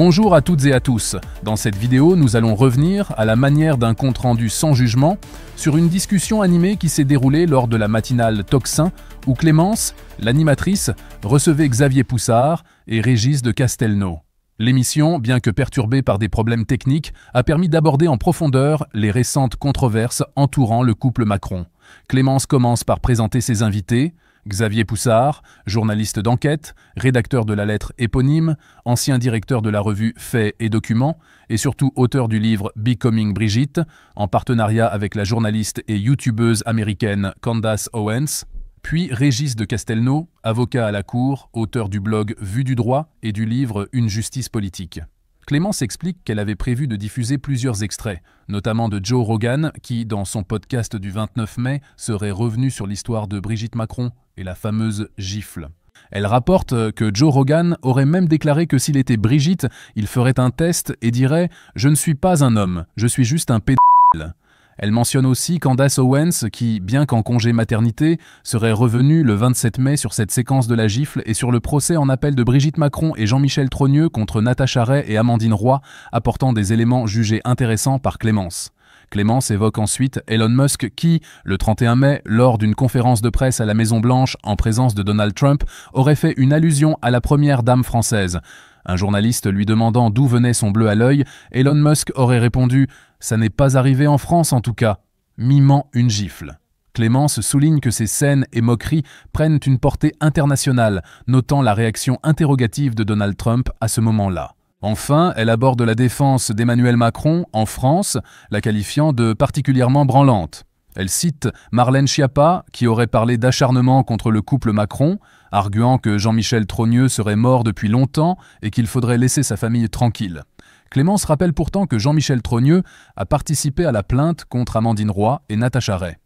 Bonjour à toutes et à tous. Dans cette vidéo, nous allons revenir, à la manière d'un compte-rendu sans jugement, sur une discussion animée qui s'est déroulée lors de la matinale Tocsin, où Clémence, l'animatrice, recevait Xavier Poussard et Régis de Castelnau. L'émission, bien que perturbée par des problèmes techniques, a permis d'aborder en profondeur les récentes controverses entourant le couple Macron. Clémence commence par présenter ses invités. Xavier Poussard, journaliste d'enquête, rédacteur de la lettre éponyme, ancien directeur de la revue Faits et Documents, et surtout auteur du livre Becoming Brigitte, en partenariat avec la journaliste et youtubeuse américaine Candace Owens, puis Régis de Castelnau, avocat à la Cour, auteur du blog Vue du droit et du livre Une justice politique. Clémence explique qu'elle avait prévu de diffuser plusieurs extraits, notamment de Joe Rogan, qui, dans son podcast du 29 mai, serait revenu sur l'histoire de Brigitte Macron et la fameuse gifle. Elle rapporte que Joe Rogan aurait même déclaré que s'il était Brigitte, il ferait un test et dirait « Je ne suis pas un homme, je suis juste un pédophile ». Elle mentionne aussi Candace Owens qui, bien qu'en congé maternité, serait revenue le 27 mai sur cette séquence de la gifle et sur le procès en appel de Brigitte Macron et Jean-Michel Trogneux contre Natacha Ray et Amandine Roy, apportant des éléments jugés intéressants par Clémence. Clémence évoque ensuite Elon Musk qui, le 31 mai, lors d'une conférence de presse à la Maison-Blanche en présence de Donald Trump, aurait fait une allusion à la première dame française. Un journaliste lui demandant d'où venait son bleu à l'œil, Elon Musk aurait répondu « Ça n'est pas arrivé en France en tout cas », mimant une gifle. Clémence souligne que ces scènes et moqueries prennent une portée internationale, notant la réaction interrogative de Donald Trump à ce moment-là. Enfin, elle aborde la défense d'Emmanuel Macron en France, la qualifiant de particulièrement branlante. Elle cite Marlène Schiappa, qui aurait parlé d'acharnement contre le couple Macron, arguant que Jean-Michel Trogneux serait mort depuis longtemps et qu'il faudrait laisser sa famille tranquille. Clémence rappelle pourtant que Jean-Michel Trogneux a participé à la plainte contre Amandine Roy et Natacha Ray.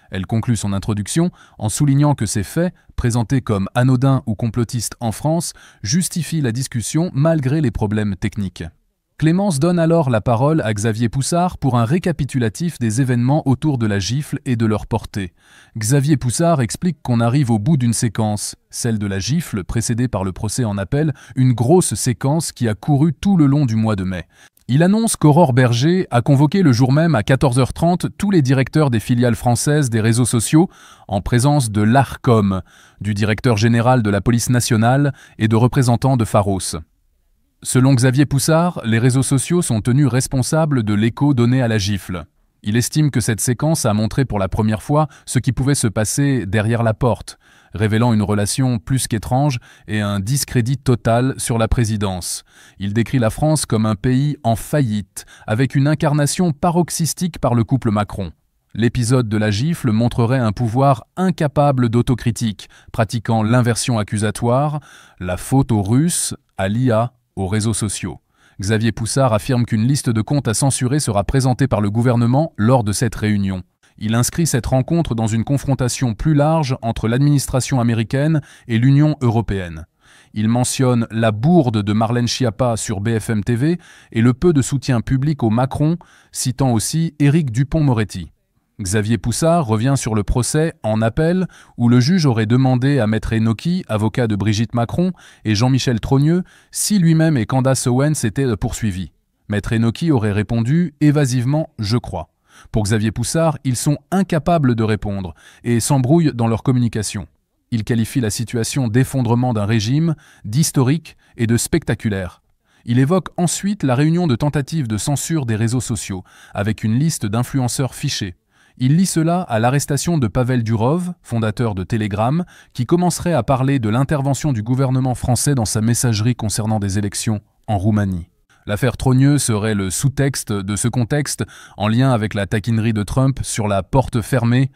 Elle conclut son introduction en soulignant que ces faits, présentés comme anodins ou complotistes en France, justifient la discussion malgré les problèmes techniques. Clémence donne alors la parole à Xavier Poussard pour un récapitulatif des événements autour de la gifle et de leur portée. Xavier Poussard explique qu'on arrive au bout d'une séquence, celle de la gifle précédée par le procès en appel, une grosse séquence qui a couru tout le long du mois de mai. Il annonce qu'Aurore Berger a convoqué le jour même à 14h30 tous les directeurs des filiales françaises des réseaux sociaux en présence de l'ARCOM, du directeur général de la police nationale et de représentants de Pharos. Selon Xavier Poussard, les réseaux sociaux sont tenus responsables de l'écho donné à la gifle. Il estime que cette séquence a montré pour la première fois ce qui pouvait se passer derrière la porte, révélant une relation plus qu'étrange et un discrédit total sur la présidence. Il décrit la France comme un pays en faillite, avec une incarnation paroxystique par le couple Macron. L'épisode de la gifle montrerait un pouvoir incapable d'autocritique, pratiquant l'inversion accusatoire, la faute aux Russes, à l'IA, aux réseaux sociaux. Xavier Poussard affirme qu'une liste de comptes à censurer sera présentée par le gouvernement lors de cette réunion. Il inscrit cette rencontre dans une confrontation plus large entre l'administration américaine et l'Union européenne. Il mentionne la bourde de Marlène Schiappa sur BFM TV et le peu de soutien public au Macron, citant aussi Éric Dupond-Moretti. Xavier Poussard revient sur le procès en appel où le juge aurait demandé à Maître Enoki, avocat de Brigitte Macron, et Jean-Michel Trogneux si lui-même et Candace Owens étaient poursuivis. Maître Enoki aurait répondu évasivement « Je crois ». Pour Xavier Poussard, ils sont incapables de répondre et s'embrouillent dans leur communication. Il qualifie la situation d'effondrement d'un régime, d'historique et de spectaculaire. Il évoque ensuite la réunion de tentative de censure des réseaux sociaux, avec une liste d'influenceurs fichés. Il lie cela à l'arrestation de Pavel Durov, fondateur de Telegram, qui commencerait à parler de l'intervention du gouvernement français dans sa messagerie concernant des élections en Roumanie. L'affaire Trogneux serait le sous-texte de ce contexte, en lien avec la taquinerie de Trump sur la porte fermée.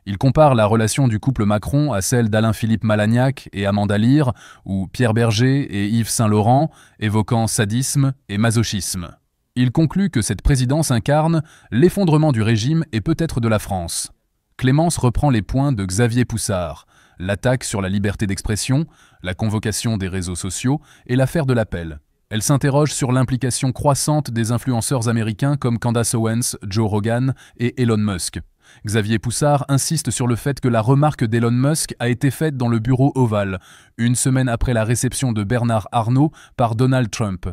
Il compare la relation du couple Macron à celle d'Alain-Philippe Malagnac et Amanda Lear, ou Pierre Berger et Yves Saint-Laurent, évoquant sadisme et masochisme. Il conclut que cette présidence incarne l'effondrement du régime et peut-être de la France. Clémence reprend les points de Xavier Poussard, l'attaque sur la liberté d'expression, la convocation des réseaux sociaux et l'affaire de l'appel. Elle s'interroge sur l'implication croissante des influenceurs américains comme Candace Owens, Joe Rogan et Elon Musk. Xavier Poussard insiste sur le fait que la remarque d'Elon Musk a été faite dans le bureau ovale, une semaine après la réception de Bernard Arnault par Donald Trump.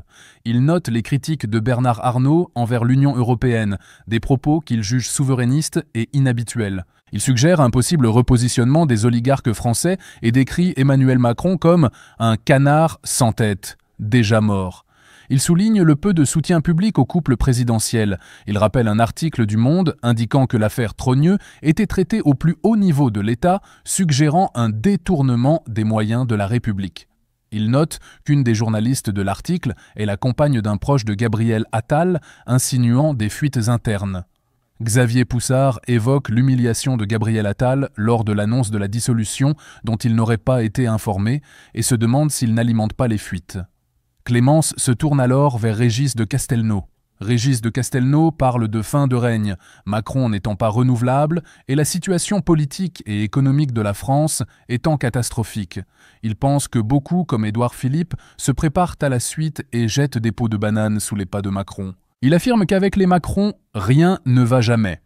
Il note les critiques de Bernard Arnault envers l'Union européenne, des propos qu'il juge souverainistes et inhabituels. Il suggère un possible repositionnement des oligarques français et décrit Emmanuel Macron comme un canard sans tête, déjà mort. Il souligne le peu de soutien public au couple présidentiel. Il rappelle un article du Monde indiquant que l'affaire Trogneux était traitée au plus haut niveau de l'État, suggérant un détournement des moyens de la République. Il note qu'une des journalistes de l'article est la compagne d'un proche de Gabriel Attal, insinuant des fuites internes. Xavier Poussard évoque l'humiliation de Gabriel Attal lors de l'annonce de la dissolution dont il n'aurait pas été informé et se demande s'il n'alimente pas les fuites. Clémence se tourne alors vers Régis de Castelnau. Régis de Castelnau parle de fin de règne, Macron n'étant pas renouvelable et la situation politique et économique de la France étant catastrophique. Il pense que beaucoup, comme Édouard Philippe, se préparent à la suite et jettent des pots de banane sous les pas de Macron. Il affirme qu'avec les Macron, rien ne va jamais.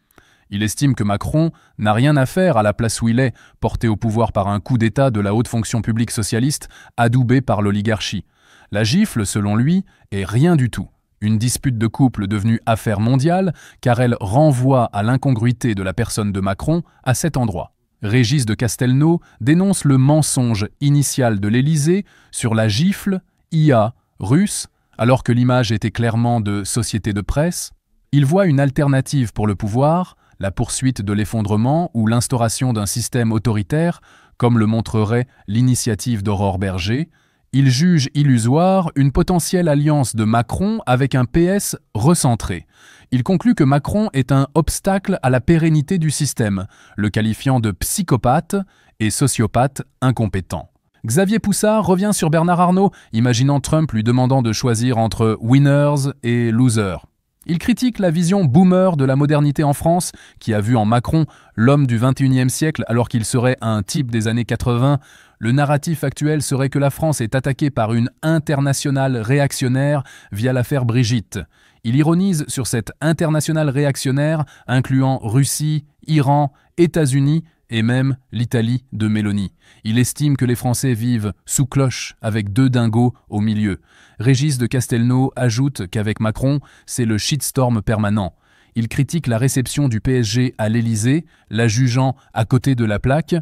Il estime que Macron n'a rien à faire à la place où il est, porté au pouvoir par un coup d'État de la haute fonction publique socialiste, adoubé par l'oligarchie. La gifle, selon lui, est rien du tout. Une dispute de couple devenue affaire mondiale, car elle renvoie à l'incongruité de la personne de Macron à cet endroit. Régis de Castelnau dénonce le mensonge initial de l'Élysée sur la gifle IA russe, alors que l'image était clairement de société de presse. Il voit une alternative pour le pouvoir, la poursuite de l'effondrement ou l'instauration d'un système autoritaire, comme le montrerait l'initiative d'Aurore Berger. Il juge illusoire une potentielle alliance de Macron avec un PS recentré. Il conclut que Macron est un obstacle à la pérennité du système, le qualifiant de psychopathe et sociopathe incompétent. Xavier Poussard revient sur Bernard Arnault, imaginant Trump lui demandant de choisir entre winners et losers. Il critique la vision boomer de la modernité en France, qui a vu en Macron l'homme du XXIe siècle alors qu'il serait un type des années 80. Le narratif actuel serait que la France est attaquée par une internationale réactionnaire via l'affaire Brigitte. Il ironise sur cette internationale réactionnaire, incluant Russie, Iran, États-Unis et même l'Italie de Mélanie. Il estime que les Français vivent sous cloche avec deux dingos au milieu. Régis de Castelnau ajoute qu'avec Macron, c'est le shitstorm permanent. Il critique la réception du PSG à l'Élysée, la jugeant à côté de la plaque.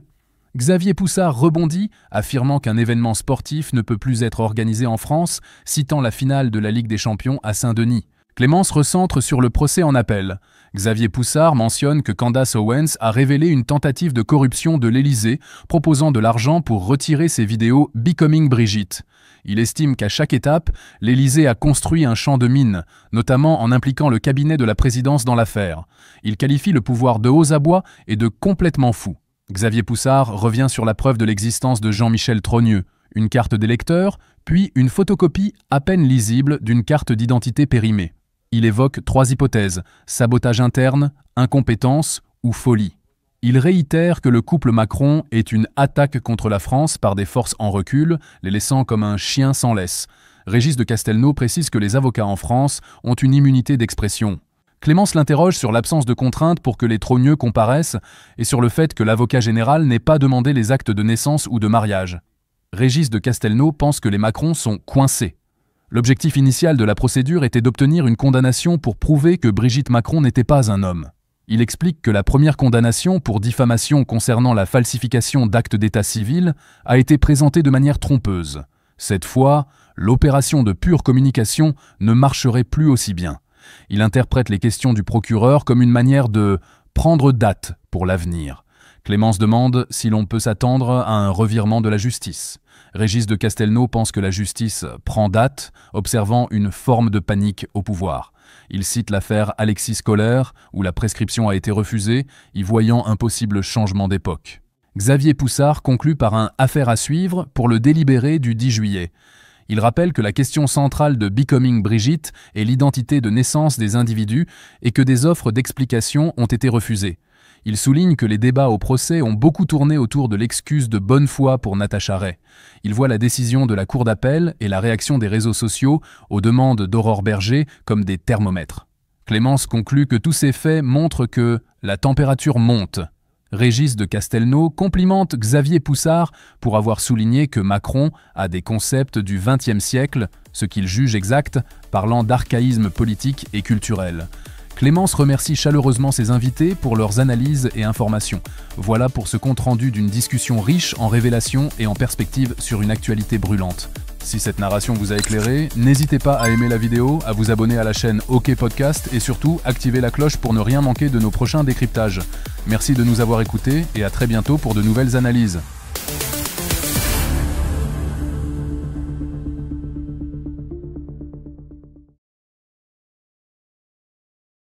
Xavier Poussard rebondit, affirmant qu'un événement sportif ne peut plus être organisé en France, citant la finale de la Ligue des Champions à Saint-Denis. Clémence recentre sur le procès en appel. Xavier Poussard mentionne que Candace Owens a révélé une tentative de corruption de l'Élysée, proposant de l'argent pour retirer ses vidéos « Becoming Brigitte ». Il estime qu'à chaque étape, l'Élysée a construit un champ de mines, notamment en impliquant le cabinet de la présidence dans l'affaire. Il qualifie le pouvoir de aux abois et de complètement fou. Xavier Poussard revient sur la preuve de l'existence de Jean-Michel Trogneux, une carte d'électeur, puis une photocopie à peine lisible d'une carte d'identité périmée. Il évoque 3 hypothèses, sabotage interne, incompétence ou folie. Il réitère que le couple Macron est une attaque contre la France par des forces en recul, les laissant comme un chien sans laisse. Régis de Castelnau précise que les avocats en France ont une immunité d'expression. Clémence l'interroge sur l'absence de contraintes pour que les Trogneux comparaissent et sur le fait que l'avocat général n'ait pas demandé les actes de naissance ou de mariage. Régis de Castelnau pense que les Macron sont coincés. L'objectif initial de la procédure était d'obtenir une condamnation pour prouver que Brigitte Macron n'était pas un homme. Il explique que la première condamnation pour diffamation concernant la falsification d'actes d'état civil a été présentée de manière trompeuse. Cette fois, l'opération de pure communication ne marcherait plus aussi bien. Il interprète les questions du procureur comme une manière de prendre date pour l'avenir. Clémence demande si l'on peut s'attendre à un revirement de la justice. Régis de Castelnau pense que la justice prend date, observant une forme de panique au pouvoir. Il cite l'affaire Alexis Kohler, où la prescription a été refusée, y voyant un possible changement d'époque. Xavier Poussard conclut par un « affaire à suivre » pour le délibéré du 10 juillet. Il rappelle que la question centrale de Becoming Brigitte est l'identité de naissance des individus et que des offres d'explication ont été refusées. Il souligne que les débats au procès ont beaucoup tourné autour de l'excuse de bonne foi pour Natacha Ray. Il voit la décision de la Cour d'appel et la réaction des réseaux sociaux aux demandes d'Aurore Berger comme des thermomètres. Clémence conclut que tous ces faits montrent que la température monte. Régis de Castelnau complimente Xavier Poussard pour avoir souligné que Macron a des concepts du XXe siècle, ce qu'il juge exact, parlant d'archaïsme politique et culturel. Clémence remercie chaleureusement ses invités pour leurs analyses et informations. Voilà pour ce compte-rendu d'une discussion riche en révélations et en perspectives sur une actualité brûlante. Si cette narration vous a éclairé, n'hésitez pas à aimer la vidéo, à vous abonner à la chaîne OK Podcast et surtout activer la cloche pour ne rien manquer de nos prochains décryptages. Merci de nous avoir écoutés et à très bientôt pour de nouvelles analyses.